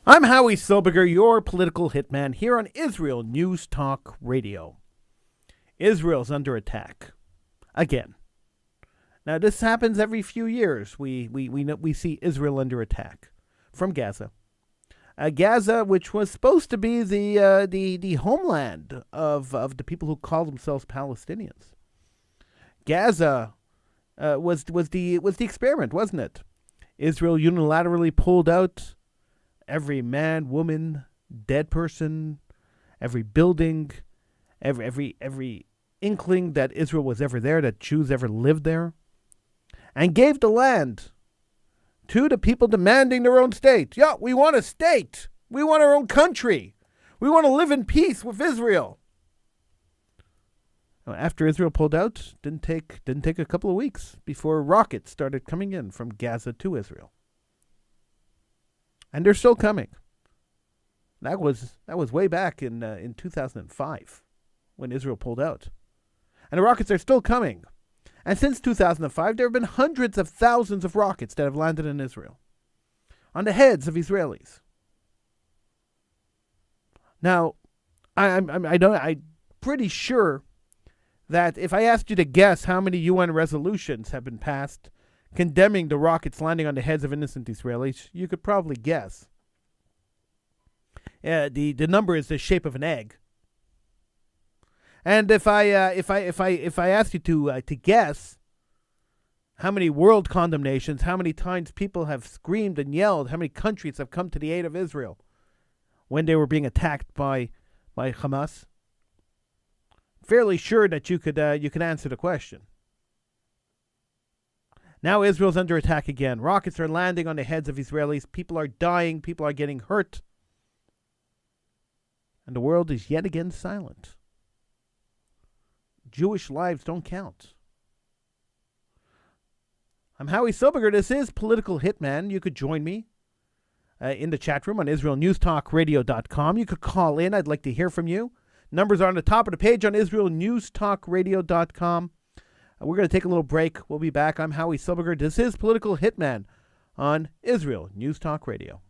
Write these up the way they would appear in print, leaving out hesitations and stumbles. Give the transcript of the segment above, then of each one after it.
I'm Howie Silberger, your political hitman, here on Israel News Talk Radio. Israel's under attack. Again. Now, this happens every few years. We see Israel under attack from Gaza. Gaza, which was supposed to be the homeland of the people who call themselves Palestinians. Gaza was the experiment, wasn't it? Israel unilaterally pulled out every man, woman, dead person, every building, every inkling that Israel was ever there, that Jews ever lived there, and gave the land to the people demanding their own state. Yeah, we want a state. We want our own country. We want to live in peace with Israel. After Israel pulled out, didn't take a couple of weeks before rockets started coming in from Gaza to Israel. And they're still coming. That was way back in 2005 when Israel pulled out. And the rockets are still coming. And since 2005, there have been hundreds of thousands of rockets that have landed in Israel on the heads of Israelis. Now, I'm pretty sure that if I asked you to guess how many UN resolutions have been passed condemning the rockets landing on the heads of innocent Israelis, you could probably guess. The number is the shape of an egg. And if I asked you to guess how many world condemnations, how many times people have screamed and yelled, how many countries have come to the aid of Israel when they were being attacked by Hamas, fairly sure that you could answer the question. Now Israel's under attack again. Rockets are landing on the heads of Israelis. People are dying. People are getting hurt. And the world is yet again silent. Jewish lives don't count. I'm Howie Silberger. This is Political Hitman. You could join me in the chat room on IsraelNewsTalkRadio.com. You could call in. I'd like to hear from you. Numbers are on the top of the page on IsraelNewsTalkRadio.com. We're going to take a little break. We'll be back. I'm Howie Silberger. This is Political Hitman on Israel News Talk Radio.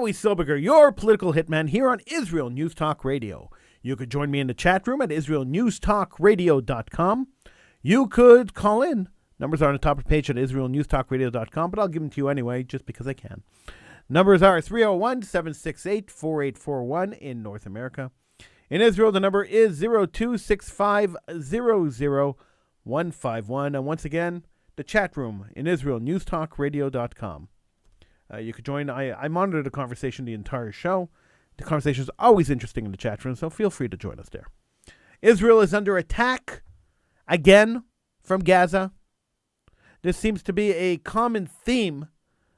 Joey Silberger, your political hitman, here on Israel News Talk Radio. You could join me in the chat room at israelnewstalkradio.com. You could call in. Numbers are on the top of the page at israelnewstalkradio.com, but I'll give them to you anyway, just because I can. Numbers are 301-768-4841 in North America. In Israel, the number is 026500-151. And once again, the chat room in israelnewstalkradio.com. You could join. I monitor the conversation the entire show. The conversation is always interesting in the chat room, so feel free to join us there. Israel is under attack again from Gaza. This seems to be a common theme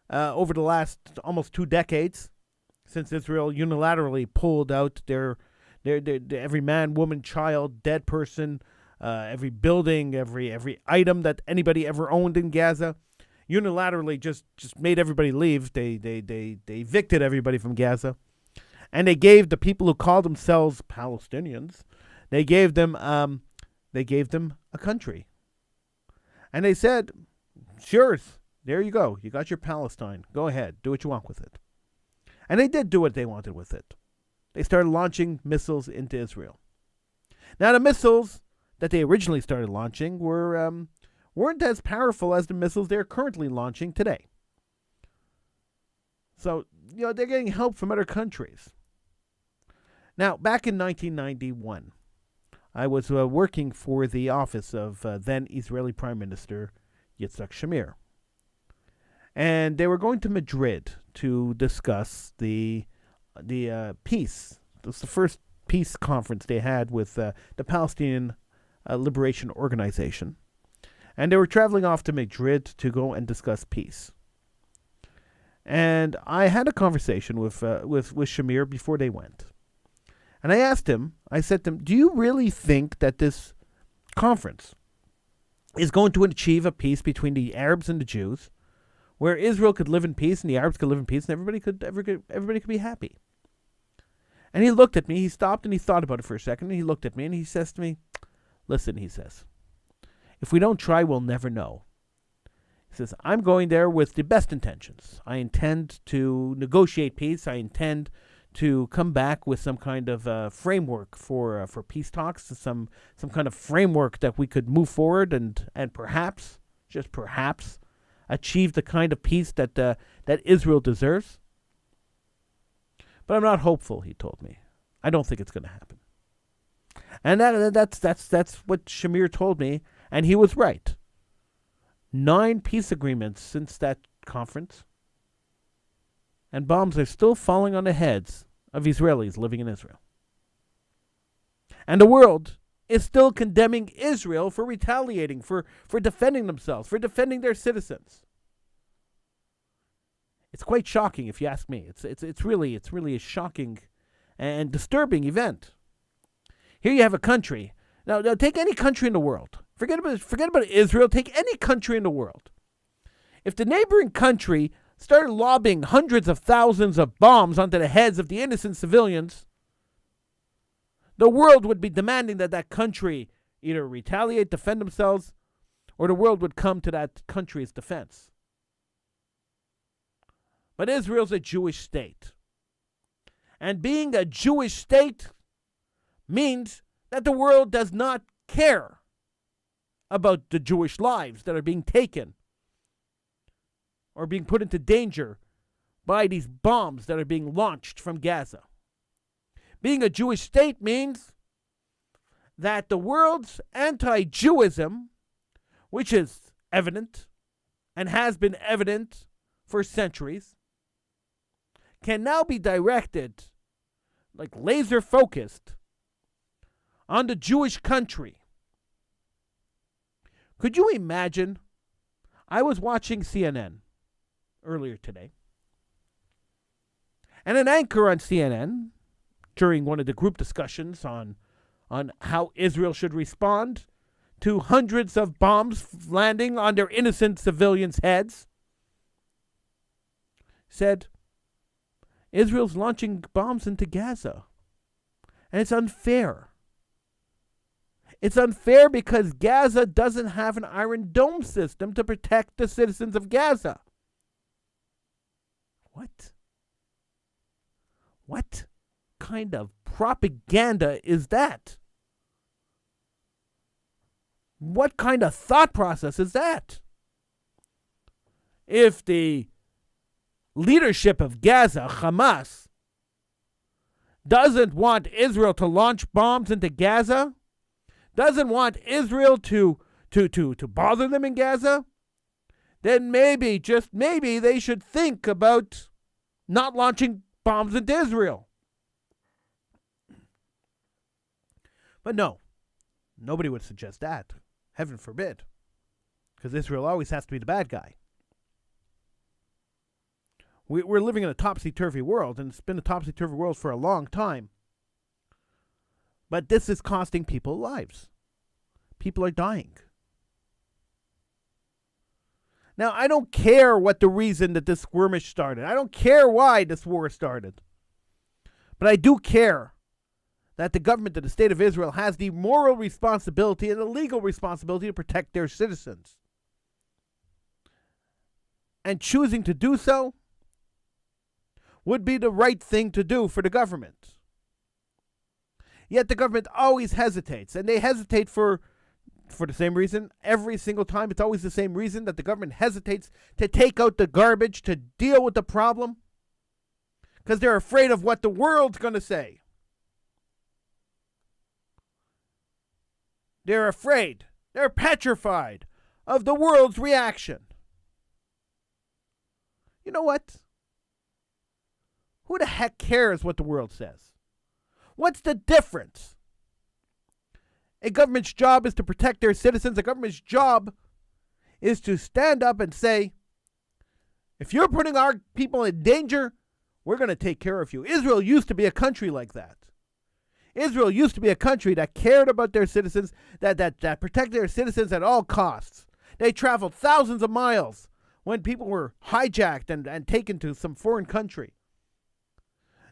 over the last almost 2 decades, since Israel unilaterally pulled out their every man, woman, child, dead person, every building, every item that anybody ever owned in Gaza. Unilaterally just made everybody leave. They evicted everybody from Gaza. And they gave the people who call themselves Palestinians, they gave them a country. And they said, sure, there you go. You got your Palestine. Go ahead. Do what you want with it. And they did do what they wanted with it. They started launching missiles into Israel. Now, the missiles that they originally started launching weren't as powerful as the missiles they're currently launching today. So, they're getting help from other countries. Now, back in 1991, I was working for the office of then Israeli Prime Minister Yitzhak Shamir. And they were going to Madrid to discuss the peace. It was the first peace conference they had with the Palestinian Liberation Organization. And they were traveling off to Madrid to go and discuss peace. And I had a conversation with Shamir before they went. And I asked him, I said to him, do you really think that this conference is going to achieve a peace between the Arabs and the Jews, where Israel could live in peace and the Arabs could live in peace and everybody could be happy? And he looked at me, he stopped and he thought about it for a second, and he looked at me and he says to me, listen, he says, if we don't try, we'll never know. He says, I'm going there with the best intentions. I intend to negotiate peace. I intend to come back with some kind of framework for peace talks, some kind of framework that we could move forward and perhaps, just perhaps, achieve the kind of peace that Israel deserves. But I'm not hopeful, he told me. I don't think it's going to happen. And that's what Shamir told me, and he was right. 9 peace agreements since that conference, and bombs are still falling on the heads of Israelis living in Israel. And the world is still condemning Israel for retaliating, for defending themselves, for defending their citizens. It's quite shocking, if you ask me. It's really a shocking and disturbing event. Here you have a country. Now take any country in the world. Forget about Israel. Take any country in the world. If the neighboring country started lobbing hundreds of thousands of bombs onto the heads of the innocent civilians, the world would be demanding that that country either retaliate, defend themselves, or the world would come to that country's defense. But Israel's a Jewish state. And being a Jewish state means that the world does not care about the Jewish lives that are being taken or being put into danger by these bombs that are being launched from Gaza. Being a Jewish state means that the world's anti-Jewism, which is evident and has been evident for centuries, can now be directed, like laser focused, on the Jewish country. Could you imagine? I was watching CNN earlier today, and an anchor on CNN, during one of the group discussions on how Israel should respond to hundreds of bombs landing on their innocent civilians' heads, said, Israel's launching bombs into Gaza, and it's unfair. It's unfair because Gaza doesn't have an Iron Dome system to protect the citizens of Gaza. What? What kind of propaganda is that? What kind of thought process is that? If the leadership of Gaza, Hamas, doesn't want Israel to launch bombs into Gaza, doesn't want Israel to bother them in Gaza, then maybe, just maybe, they should think about not launching bombs into Israel. But no, nobody would suggest that. Heaven forbid. Because Israel always has to be the bad guy. We're living in a topsy-turvy world, and it's been a topsy-turvy world for a long time. But this is costing people lives. People are dying. Now, I don't care what the reason that this skirmish started. I don't care why this war started. But I do care that the government of the State of Israel has the moral responsibility and the legal responsibility to protect their citizens. And choosing to do so would be the right thing to do for the government. Yet the government always hesitates, and they hesitate for the same reason. Every single time, it's always the same reason that the government hesitates to take out the garbage, to deal with the problem, because they're afraid of what the world's going to say. They're afraid. They're petrified of the world's reaction. You know what? Who the heck cares what the world says? What's the difference? A government's job is to protect their citizens. A government's job is to stand up and say, if you're putting our people in danger, we're going to take care of you. Israel used to be a country like that. Israel used to be a country that cared about their citizens, that protected their citizens at all costs. They traveled thousands of miles when people were hijacked and taken to some foreign country.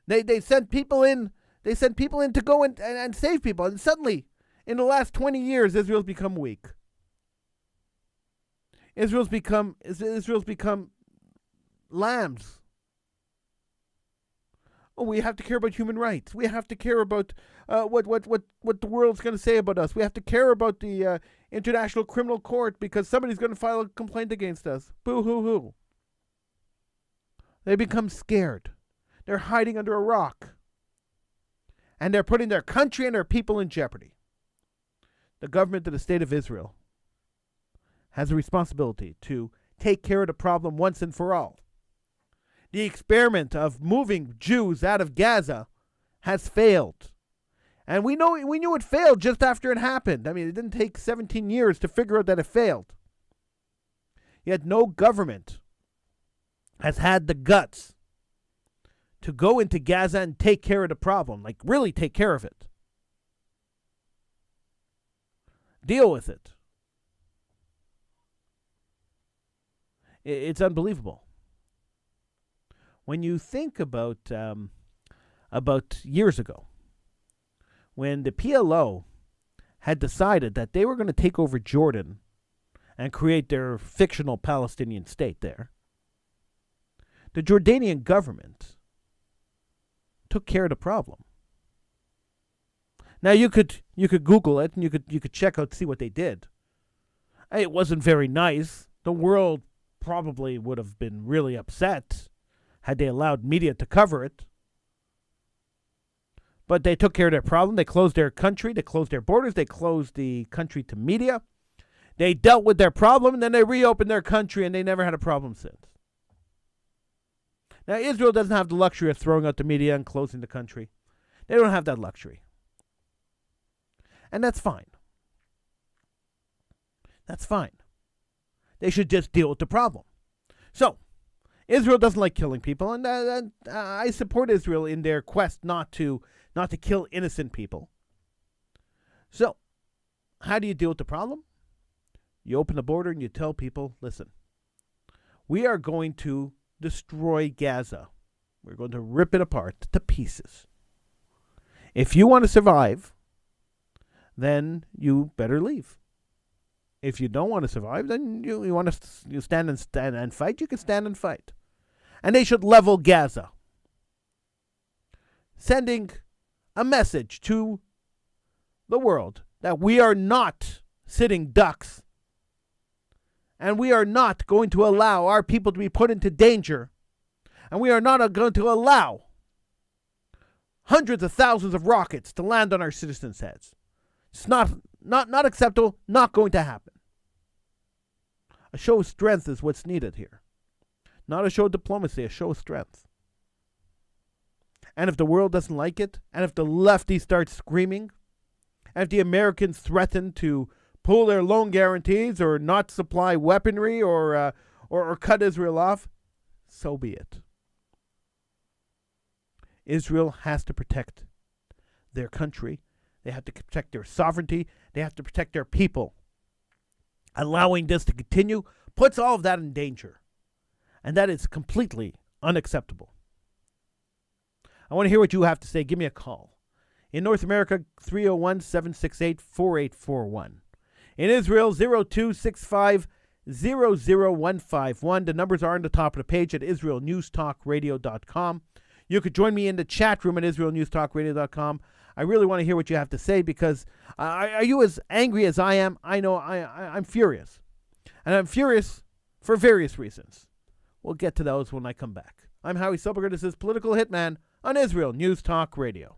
They sent people in. They sent people in to go and save people. And suddenly, in the last 20 years, Israel's become weak. Israel's become lambs. Oh, we have to care about human rights. We have to care about what the world's going to say about us. We have to care about the International Criminal Court because somebody's going to file a complaint against us. Boo-hoo-hoo. They become scared. They're hiding under a rock. And they're putting their country and their people in jeopardy. The government of the State of Israel has a responsibility to take care of the problem once and for all. The experiment of moving Jews out of Gaza has failed. And we knew it failed just after it happened. I mean, it didn't take 17 years to figure out that it failed. Yet no government has had the guts to go into Gaza and take care of the problem. Like, really take care of it. Deal with it. It's unbelievable. When you think about years ago, when the PLO had decided that they were going to take over Jordan and create their fictional Palestinian state there, the Jordanian government took care of the problem. Now you could Google it and you could check out, see what they did. It wasn't very nice. The world probably would have been really upset had they allowed media to cover it. But they took care of their problem. They closed their country. They closed their borders. They closed the country to media. They dealt with their problem, and then they reopened their country, and they never had a problem since. Now, Israel doesn't have the luxury of throwing out the media and closing the country. They don't have that luxury. And that's fine. That's fine. They should just deal with the problem. So, Israel doesn't like killing people, and I support Israel in their quest not to kill innocent people. So, how do you deal with the problem? You open the border and you tell people, listen, we are going to destroy Gaza. We're going to rip it apart to pieces. If you want to survive, then you better leave. If you don't want to survive, then you want to stand and fight, you can stand and fight. And they should level Gaza. sending a message to the world that we are not sitting ducks and we are not going to allow our people to be put into danger, and we are not going to allow hundreds of thousands of rockets to land on our citizens' heads. It's not acceptable, not going to happen. A show of strength is what's needed here. Not a show of diplomacy, a show of strength. And if the world doesn't like it, and if the lefties start screaming, and if the Americans threaten to pull their loan guarantees or not supply weaponry or cut Israel off, so be it. Israel has to protect their country. They have to protect their sovereignty. They have to protect their people. Allowing this to continue puts all of that in danger. And that is completely unacceptable. I want to hear what you have to say. Give me a call. In North America, 301-768-4841. In Israel, 0265-00151. The numbers are on the top of the page at israelnewstalkradio.com. You could join me in the chat room at israelnewstalkradio.com. I really want to hear what you have to say because are you as angry as I am? I know I'm furious. And I'm furious for various reasons. We'll get to those when I come back. I'm Howie Silberger. This is Political Hitman on Israel News Talk Radio.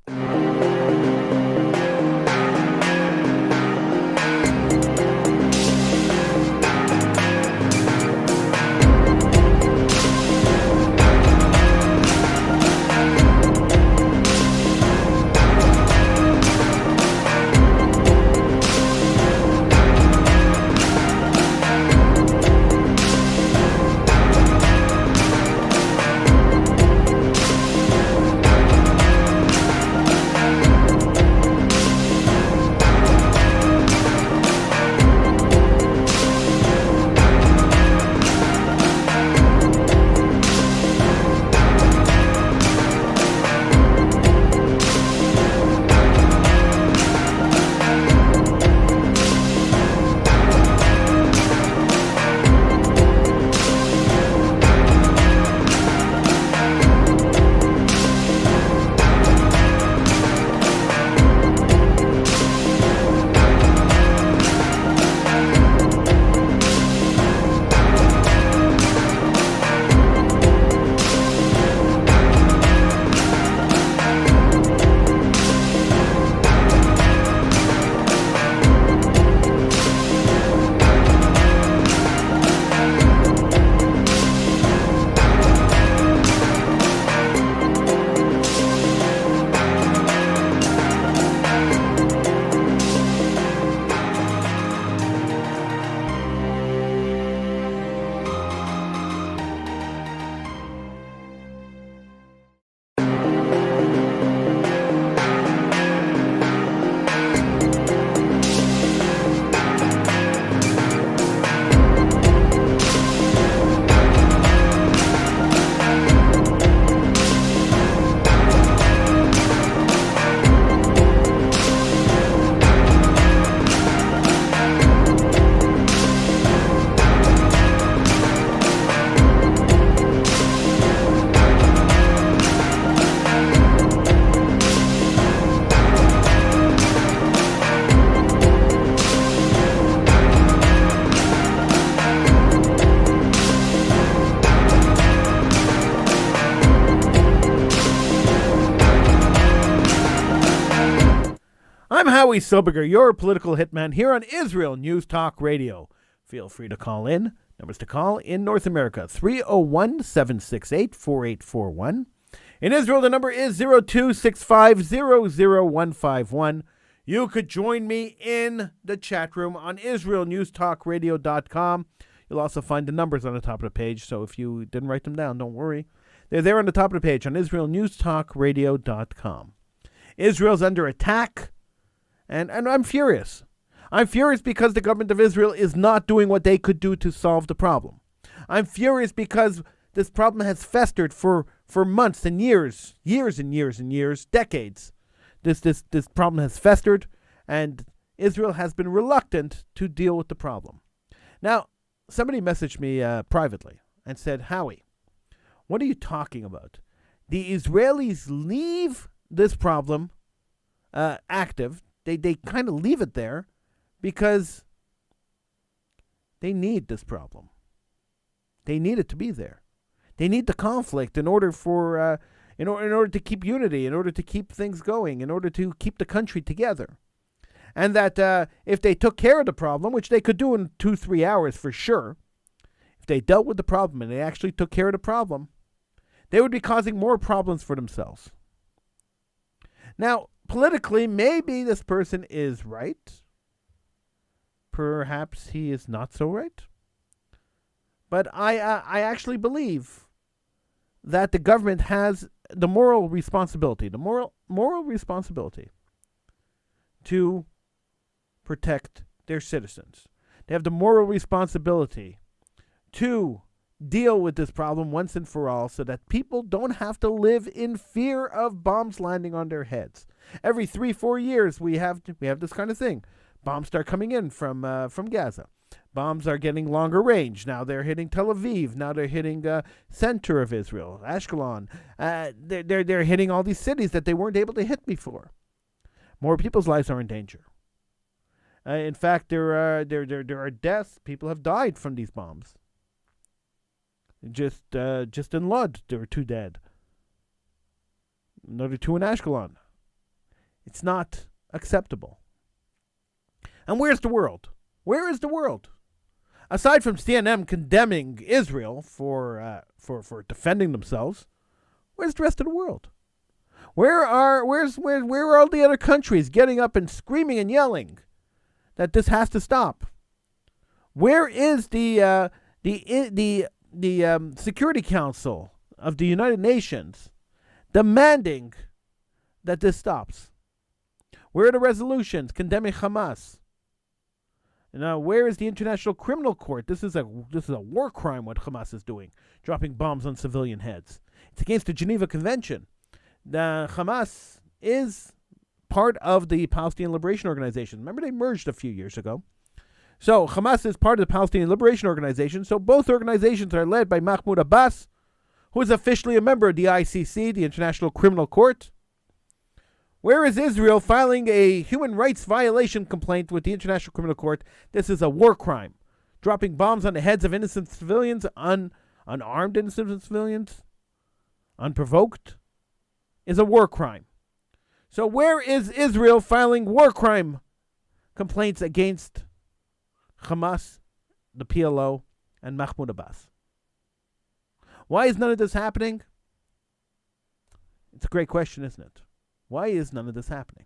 I'm Howie Silberger, your political hitman here on Israel News Talk Radio. Feel free to call in. Numbers to call in North America, 301-768-4841. In Israel, the number is 0265-00151. You could join me in the chat room on israelnewstalkradio.com. You'll also find the numbers on the top of the page, so if you didn't write them down, don't worry. They're there on the top of the page on israelnewstalkradio.com. Israel's under attack. And I'm furious. I'm furious because the government of Israel is not doing what they could do to solve the problem. I'm furious because this problem has festered for months and years, decades. This problem has festered, and Israel has been reluctant to deal with the problem. Now, somebody messaged me privately and said, Howie, what are you talking about? The Israelis leave this problem active. They kind of leave it there because they need this problem. They need it to be there. They need the conflict in order for in order to keep unity, in order to keep things going, in order to keep the country together. And that if they took care of the problem, which they could do in 2-3 hours for sure, if they dealt with the problem and they actually took care of the problem, they would be causing more problems for themselves. Now, politically, maybe this person is right. Perhaps he is not so right. But I actually believe that the government has the moral responsibility, to protect their citizens. They have the moral responsibility to deal with this problem once and for all so that people don't have to live in fear of bombs landing on their heads. Every 3-4 years we have this kind of thing. Bombs start coming in from Gaza. Bombs are getting longer range. Now they're hitting Tel Aviv. Now they're hitting center of Israel, Ashkelon. They're hitting all these cities that they weren't able to hit before. More people's lives are in danger. In fact, there are deaths. People have died from these bombs. Just in Lod, there were 2 dead. Another 2 in Ashkelon. It's not acceptable. And where's the world? Where is the world? Aside from CNN condemning Israel for defending themselves, where's the rest of the world? Where are all the other countries getting up and screaming and yelling that this has to stop? Where is the Security Council of the United Nations demanding that this stops? Where are the resolutions condemning Hamas? Now, where is the International Criminal Court? This is a war crime what Hamas is doing, dropping bombs on civilian heads. It's against the Geneva Convention. The Hamas is part of the Palestinian Liberation Organization. Remember, they merged a few years ago. So Hamas is part of the Palestinian Liberation Organization. So both organizations are led by Mahmoud Abbas, who is officially a member of the ICC, the International Criminal Court. Where is Israel filing a human rights violation complaint with the International Criminal Court? This is a war crime. Dropping bombs on the heads of innocent civilians, unarmed innocent civilians, unprovoked, is a war crime. So where is Israel filing war crime complaints against Hamas, the PLO, and Mahmoud Abbas? Why is none of this happening? It's a great question, isn't it? Why is none of this happening?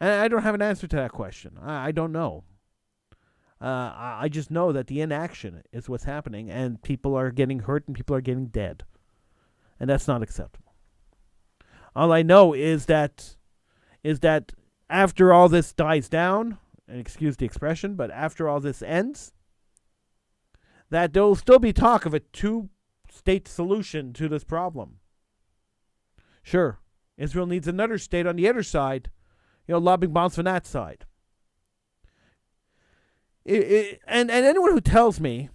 And I don't have an answer to that question. I don't know. I just know that the inaction is what's happening, and people are getting hurt and people are getting dead. And that's not acceptable. All I know is that after all this dies down, and excuse the expression, but after all this ends, that there will still be talk of a 2-state solution to this problem. Sure, Israel needs another state on the other side, lobbing bombs from that side. And anyone who tells me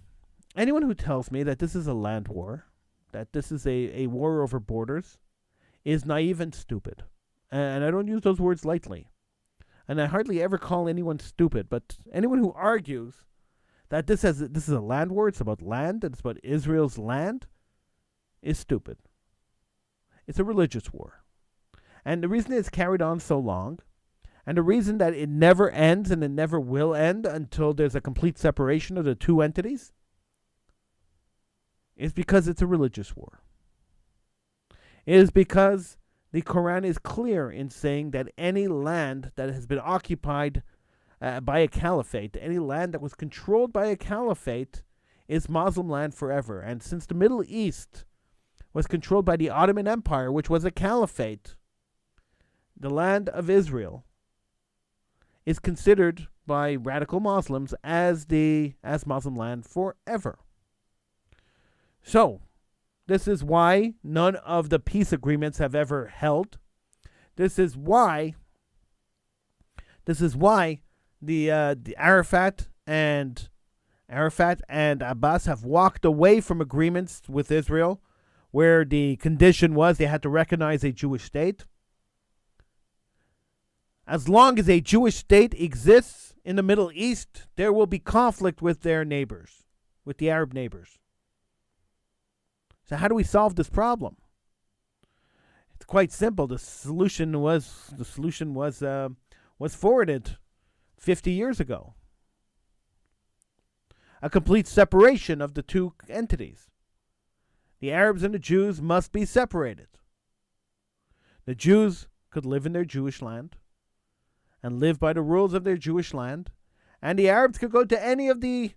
that this is a land war, that this is a war over borders, is naive and stupid. And I don't use those words lightly. And I hardly ever call anyone stupid, but anyone who argues that this is a land war, it's about land, and it's about Israel's land, is stupid. It's a religious war. And the reason it's carried on so long, and the reason that it never ends and it never will end until there's a complete separation of the 2 entities, is because it's a religious war. It is because the Quran is clear in saying that any land that has been occupied by a caliphate, any land that was controlled by a caliphate, is Muslim land forever. And since the Middle East was controlled by the Ottoman Empire, which was a caliphate, the land of Israel is considered by radical Muslims as Muslim land forever. So, this is why none of the peace agreements have ever held. This is why the Arafat and Abbas have walked away from agreements with Israel where the condition was they had to recognize a Jewish state. As long as a Jewish state exists in the Middle East, there will be conflict with their neighbors, with the Arab neighbors. So how do we solve this problem? It's quite simple. The solution was forwarded 50 years ago. A complete separation of the two entities. The Arabs and the Jews must be separated. The Jews could live in their Jewish land and live by the rules of their Jewish land, and the Arabs could go to any of the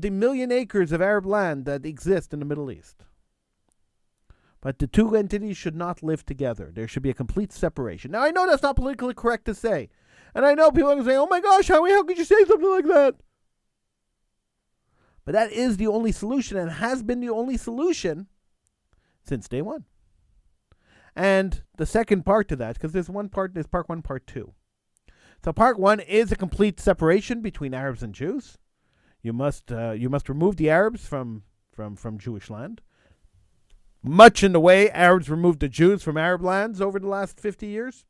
million acres of Arab land that exist in the Middle East. But the two entities should not live together. There should be a complete separation. Now, I know that's not politically correct to say, and I know people are going to say, "Oh my gosh, how could you say something like that?" But that is the only solution, and has been the only solution since day one. And the second part to that, because there's part one, part two. So part one is a complete separation between Arabs and Jews. You must remove the Arabs from Jewish land. Much in the way Arabs removed the Jews from Arab lands over the last 50 years.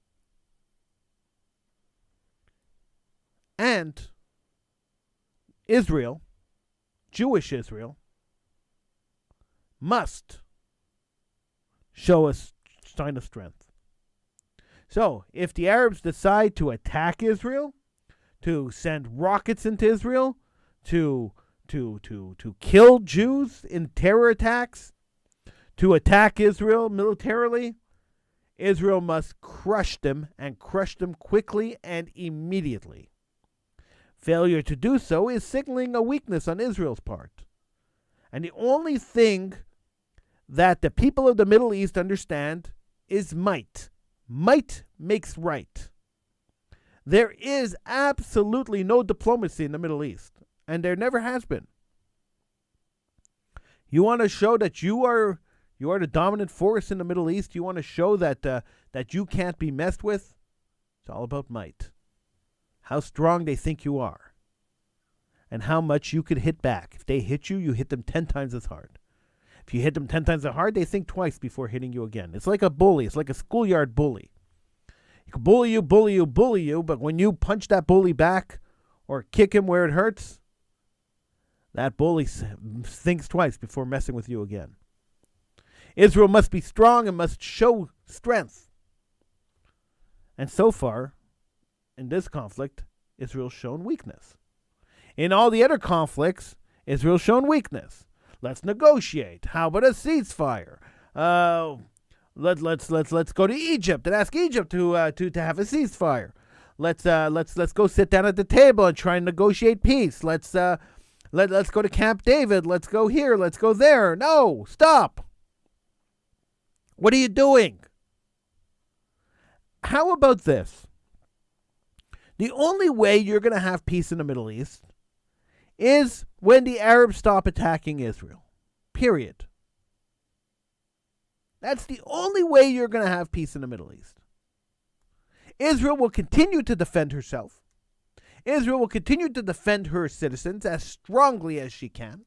And Israel, Jewish Israel, must show a sign of strength. So, if the Arabs decide to attack Israel, to send rockets into Israel, to kill Jews in terror attacks, to attack Israel militarily, Israel must crush them, and crush them quickly and immediately. Failure to do so is signaling a weakness on Israel's part. And the only thing that the people of the Middle East understand is might. Might makes right. There is absolutely no diplomacy in the Middle East, and there never has been. You want to show that you are the dominant force in the Middle East? You want to show that you can't be messed with? It's all about might. How strong they think you are, and how much you could hit back. If they hit you, you hit them 10 times as hard. If you hit them 10 times as hard, they think twice before hitting you again. It's like a bully. It's like a schoolyard bully. He can bully you, but when you punch that bully back or kick him where it hurts, that bully thinks twice before messing with you again. Israel must be strong and must show strength. And so far, in this conflict, Israel's shown weakness. In all the other conflicts, Israel's shown weakness. Let's negotiate. How about a ceasefire? Let's go to Egypt and ask Egypt to have a ceasefire. Let's go sit down at the table and try and negotiate peace. Let's go to Camp David. Let's go here. Let's go there. No, stop. What are you doing? How about this? The only way you're going to have peace in the Middle East is when the Arabs stop attacking Israel. Period. That's the only way you're going to have peace in the Middle East. Israel will continue to defend herself. Israel will continue to defend her citizens as strongly as she can.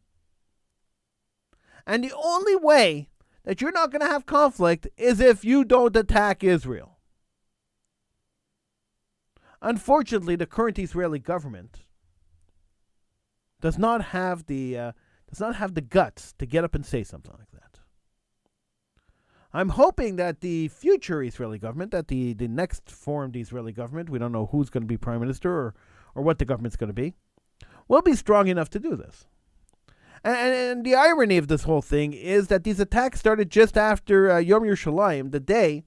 And the only way that you're not going to have conflict is if you don't attack Israel. Unfortunately, the current Israeli government does not have the guts to get up and say something like that. I'm hoping that the future Israeli government, that the next formed Israeli government, we don't know who's going to be prime minister or what the government's going to be, will be strong enough to do this. And the irony of this whole thing is that these attacks started just after Yom Yerushalayim, the day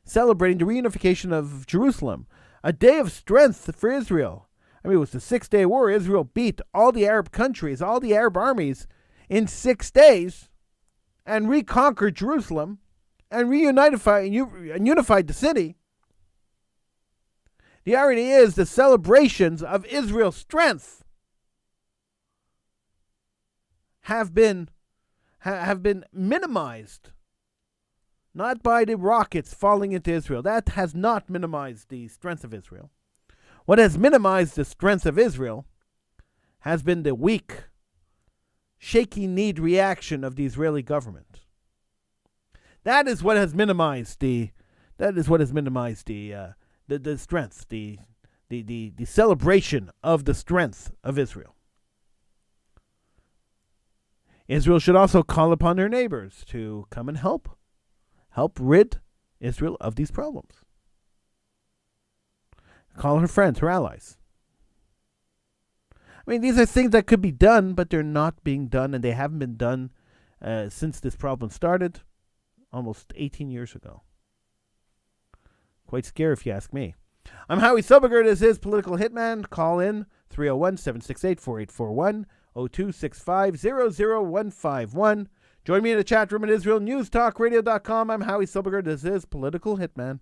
celebrating the reunification of Jerusalem, a day of strength for Israel. I mean, it was the 6-day war. Israel beat all the Arab countries, all the Arab armies in 6 days and reconquered Jerusalem and unified the city. The irony is the celebrations of Israel's strength have been minimized, not by the rockets falling into Israel. That has not minimized the strength of Israel. What has minimized the strength of Israel has been the weak, shaky-kneed reaction of the Israeli government. That is what has minimized the strength, the celebration of the strength of Israel. Israel should also call upon her neighbors to come and help rid Israel of these problems. Call her friends, her allies. I mean, these are things that could be done, but they're not being done, and they haven't been done since this problem started almost 18 years ago. Quite scary if you ask me. I'm Howie Silberger. This is Political Hitman. Call in 301-768-4841, 0265-00151. Join me in the chat room at IsraelNewsTalkRadio.com. I'm Howie Silberger. This is Political Hitman.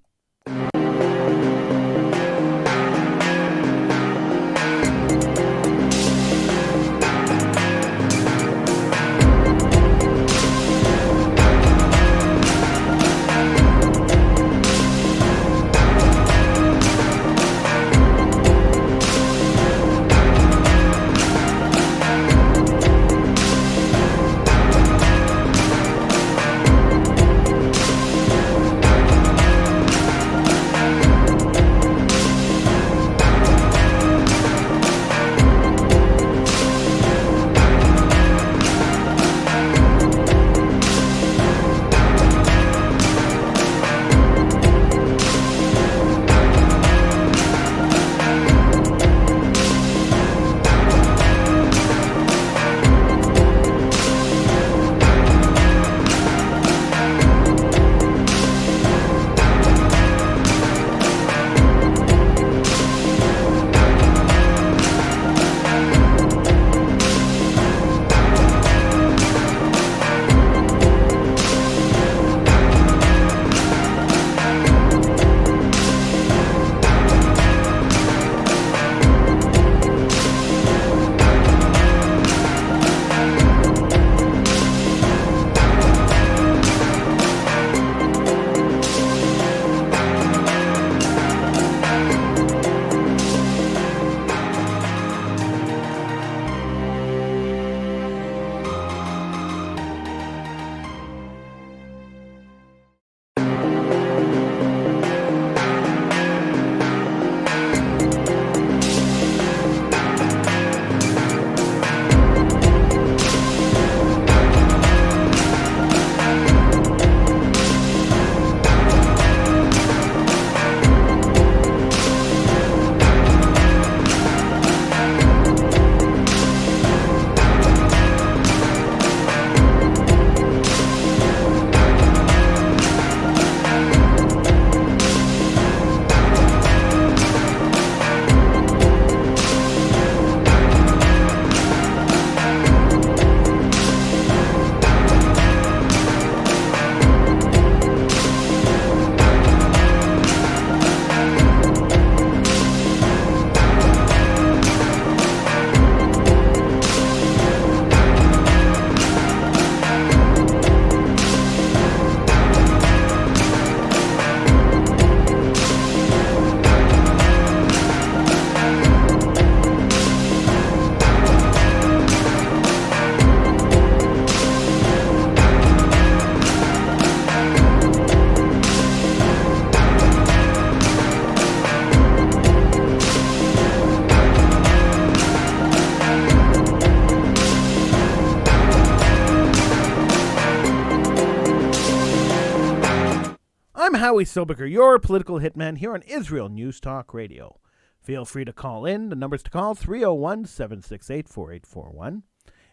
Howie Silberger, your political hitman here on Israel News Talk Radio. Feel free to call in. The numbers to call, 301-768-4841.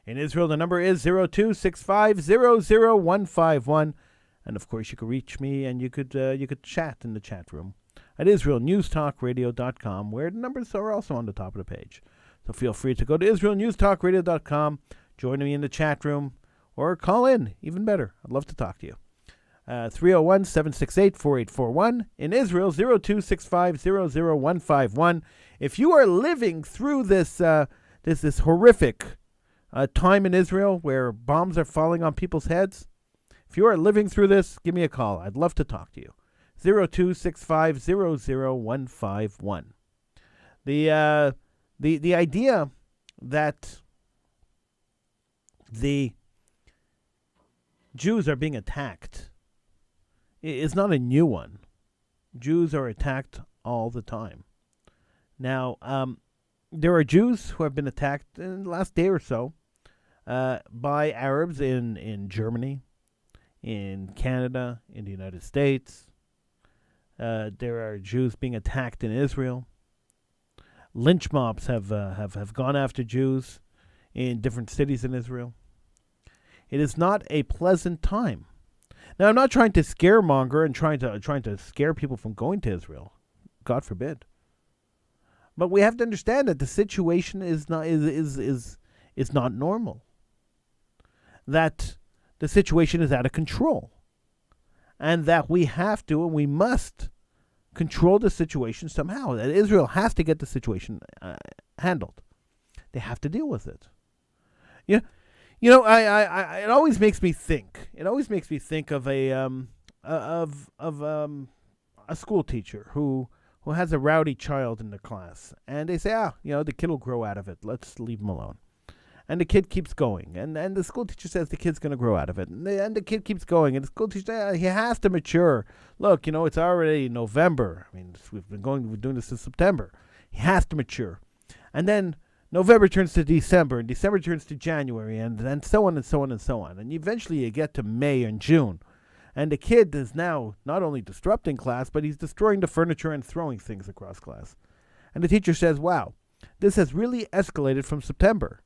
In Israel, the number is 0265-00151. And, of course, you could reach me and you could chat in the chat room at IsraelNewsTalkRadio.com, where the numbers are also on the top of the page. So feel free to go to IsraelNewsTalkRadio.com, join me in the chat room, or call in. Even better. I'd love to talk to you. 301-768-4841. In Israel, 0265-00151. If you are living through this this horrific time in Israel where bombs are falling on people's heads, if you are living through this, give me a call. I'd love to talk to you. 0265-00151. The idea that the Jews are being attacked is not a new one. Jews are attacked all the time. Now, there are Jews who have been attacked in the last day or so by Arabs in Germany, in Canada, in the United States. There are Jews being attacked in Israel. Lynch mobs have gone after Jews in different cities in Israel. It is not a pleasant time. Now, I'm not trying to scaremonger and trying to scare people from going to Israel. God forbid. But we have to understand that the situation is not normal. That the situation is out of control. And that we have to and we must control the situation somehow. That Israel has to get the situation handled. They have to deal with it. It always makes me think. It always makes me think of a school teacher who has a rowdy child in the class, and they say, the kid will grow out of it. Let's leave him alone. And the kid keeps going, and the school teacher says the kid's going to grow out of it, and the kid keeps going, and the school teacher says, he has to mature. Look, it's already November. I mean, we're doing this in September. He has to mature, and then November turns to December, and December turns to January, and then so on and so on and so on, and eventually you get to May and June, and the kid is now not only disrupting class, but he's destroying the furniture and throwing things across class, and the teacher says, "Wow, this has really escalated from September.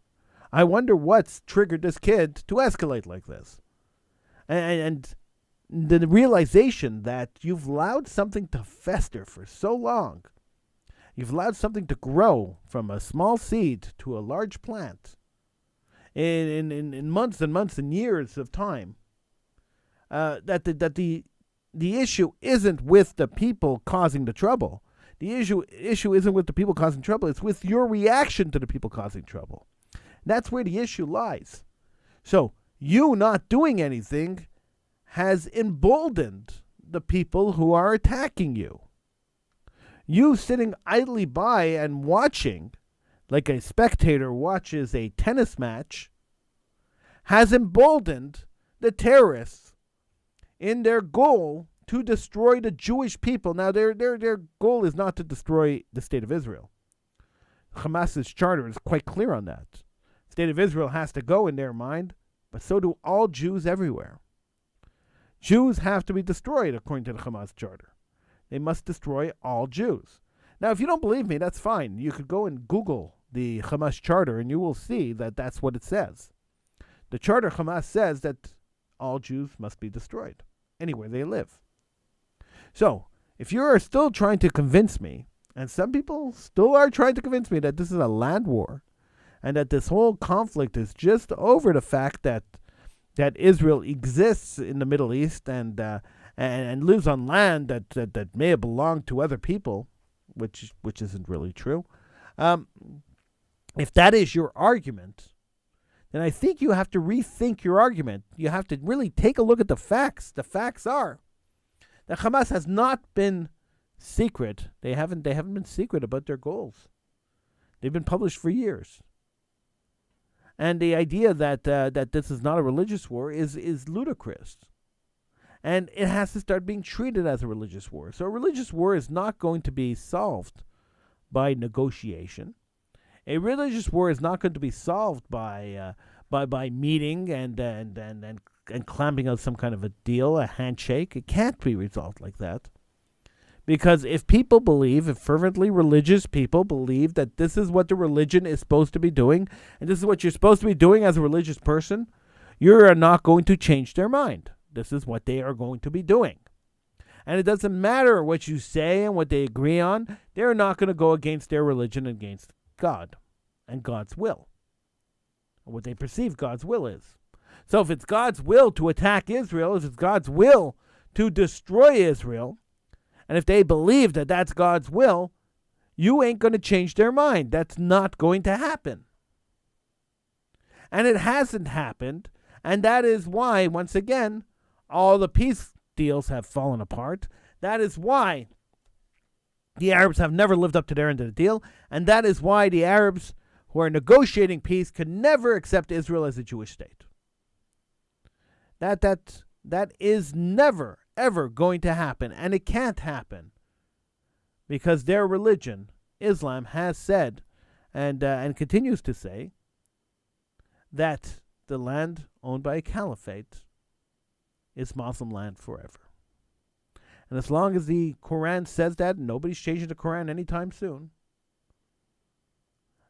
I wonder what's triggered this kid to escalate like this." And the realization that you've allowed something to fester for so long, you've allowed something to grow from a small seed to a large plant in months and months and years of time, that the issue isn't with the people causing the trouble. The issue isn't with the people causing trouble. It's with your reaction to the people causing trouble. That's where the issue lies. So you not doing anything has emboldened the people who are attacking you. You sitting idly by and watching, like a spectator watches a tennis match, has emboldened the terrorists in their goal to destroy the Jewish people. Now, their goal is not to destroy the state of Israel. Hamas's charter is quite clear on that. State of Israel has to go in their mind, but so do all Jews everywhere. Jews have to be destroyed according to the Hamas charter. They must destroy all Jews. Now, if you don't believe me, that's fine. You could go and Google the Hamas charter and you will see that that's what it says. The charter Hamas says that all Jews must be destroyed anywhere they live. So, if you are still trying to convince me, and some people still are trying to convince me that this is a land war, and that this whole conflict is just over the fact that Israel exists in the Middle East and lives on land that may have belonged to other people, which isn't really true. If that is your argument, then I think you have to rethink your argument. You have to really take a look at the facts. The facts are that Hamas has not been secret. They haven't been secret about their goals. They've been published for years. And the idea that this is not a religious war is ludicrous. And it has to start being treated as a religious war. So a religious war is not going to be solved by negotiation. A religious war is not going to be solved by meeting and clamping out some kind of a deal, a handshake. It can't be resolved like that. Because if fervently religious people believe that this is what the religion is supposed to be doing, and this is what you're supposed to be doing as a religious person, you're not going to change their mind. This is what they are going to be doing. And it doesn't matter what you say and what they agree on, they're not going to go against their religion, against God and God's will, or what they perceive God's will is. So if it's God's will to attack Israel, if it's God's will to destroy Israel, and if they believe that that's God's will, you ain't going to change their mind. That's not going to happen. And it hasn't happened. And that is why, once again, all the peace deals have fallen apart. That is why the Arabs have never lived up to their end of the deal. And that is why the Arabs who are negotiating peace can never accept Israel as a Jewish state. That is never, ever going to happen, and it can't happen because their religion, Islam, has said and continues to say that the land owned by a caliphate is Muslim land forever. And as long as the Quran says that, and nobody's changing the Quran anytime soon,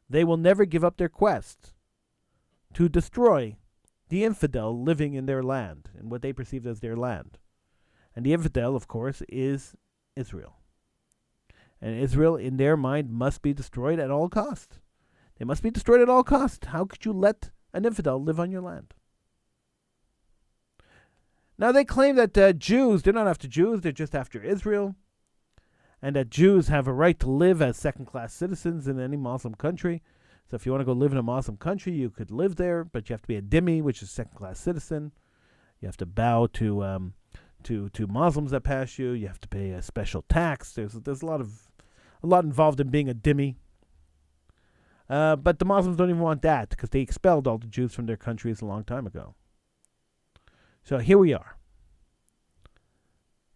they will never give up their quest to destroy the infidel living in their land, in what they perceive as their land. And the infidel, of course, is Israel. And Israel, in their mind, must be destroyed at all costs. They must be destroyed at all costs. How could you let an infidel live on your land? Now, they claim that Jews, they're not after Jews, they're just after Israel. And that Jews have a right to live as second-class citizens in any Muslim country. So if you want to go live in a Muslim country, you could live there, but you have to be a dhimmi, which is a second-class citizen. You have to bow to Muslims that pass you. You have to pay a special tax. There's a lot involved in being a dhimmi. But the Muslims don't even want that because they expelled all the Jews from their countries a long time ago. So here we are.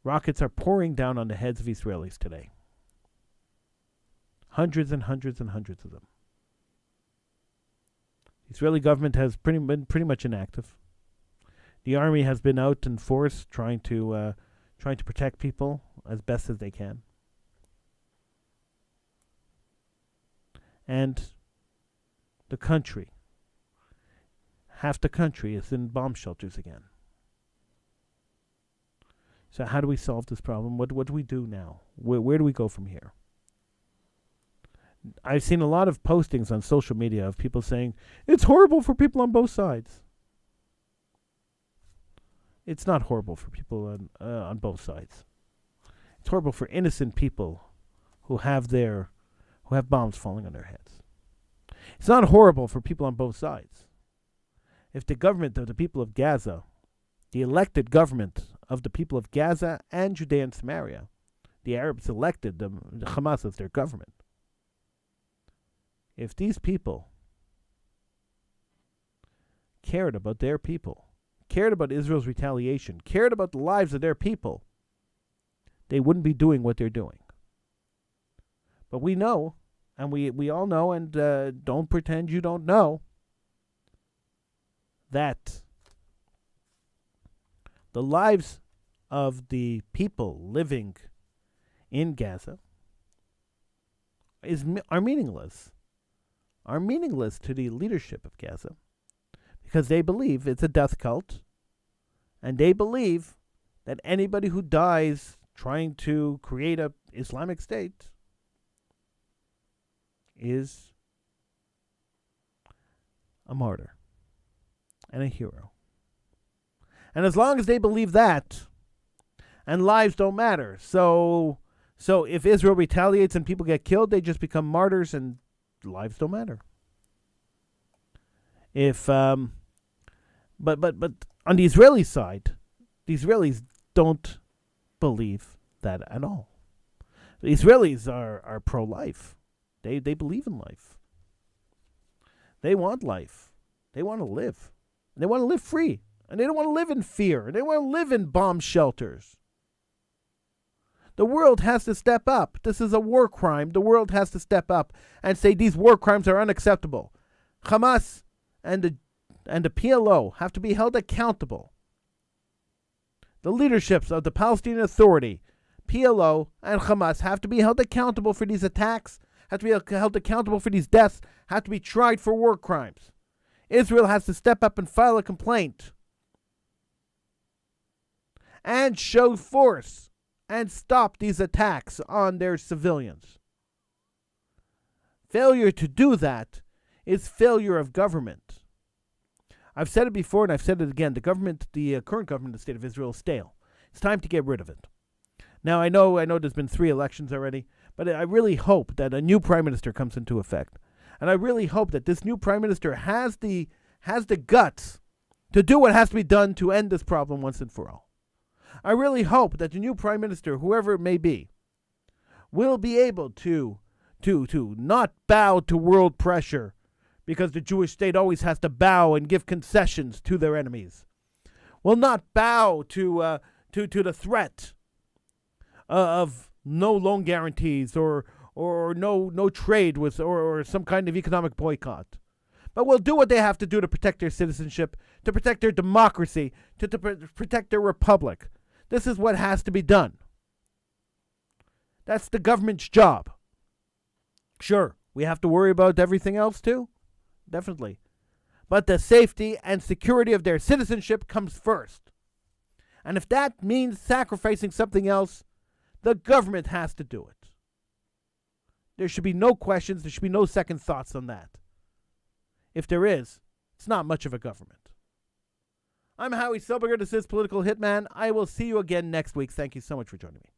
Rockets are pouring down on the heads of Israelis today. Hundreds and hundreds and hundreds of them. The Israeli government has been pretty much inactive. The army has been out in force trying to protect people as best as they can. And the country, half the country is in bomb shelters again. So how do we solve this problem? What do we do now? Where do we go from here? I've seen a lot of postings on social media of people saying, it's horrible for people on both sides. It's not horrible for people on both sides. It's horrible for innocent people who have bombs falling on their heads. It's not horrible for people on both sides. If the government of the people of Gaza, the elected government of the people of Gaza and Judea and Samaria, the Arabs elected the Hamas as their government. If these people cared about their people, cared about Israel's retaliation, cared about the lives of their people, they wouldn't be doing what they're doing. But we know, and we all know, and don't pretend you don't know, that the lives of the people living in Gaza are meaningless. Are meaningless to the leadership of Gaza because they believe it's a death cult, and they believe that anybody who dies trying to create an Islamic State is a martyr and a hero. And as long as they believe that, and lives don't matter, so if Israel retaliates and people get killed, they just become martyrs and lives don't matter. If but on the Israeli side, the Israelis don't believe that at all. The Israelis are pro-life. They believe in life. They want life. They want to live. And they want to live free. And they don't want to live in fear. And they want to live in bomb shelters. The world has to step up. This is a war crime. The world has to step up and say these war crimes are unacceptable. Hamas and the PLO have to be held accountable. The leaderships of the Palestinian Authority, PLO, and Hamas have to be held accountable for these attacks, have to be held accountable for these deaths, have to be tried for war crimes. Israel has to step up and file a complaint and show force and stop these attacks on their civilians. Failure to do that is failure of government. I've said it before and I've said it again. The current government of the State of Israel is stale. It's time to get rid of it. Now, I know there's been 3 elections already, but I really hope that a new prime minister comes into effect. And I really hope that this new prime minister has the guts to do what has to be done to end this problem once and for all. I really hope that the new prime minister, whoever it may be, will be able to not bow to world pressure, because the Jewish state always has to bow and give concessions to their enemies. Will not bow to to the threat of no loan guarantees or no trade with or some kind of economic boycott. But we'll do what they have to do to protect their citizenship, to protect their democracy, to protect their republic. This is what has to be done. That's the government's job. Sure, we have to worry about everything else too. Definitely. But the safety and security of their citizenship comes first. And if that means sacrificing something else, the government has to do it. There should be no questions. There should be no second thoughts on that. If there is, it's not much of a government. I'm Howie Silberger. This is Political Hitman. I will see you again next week. Thank you so much for joining me.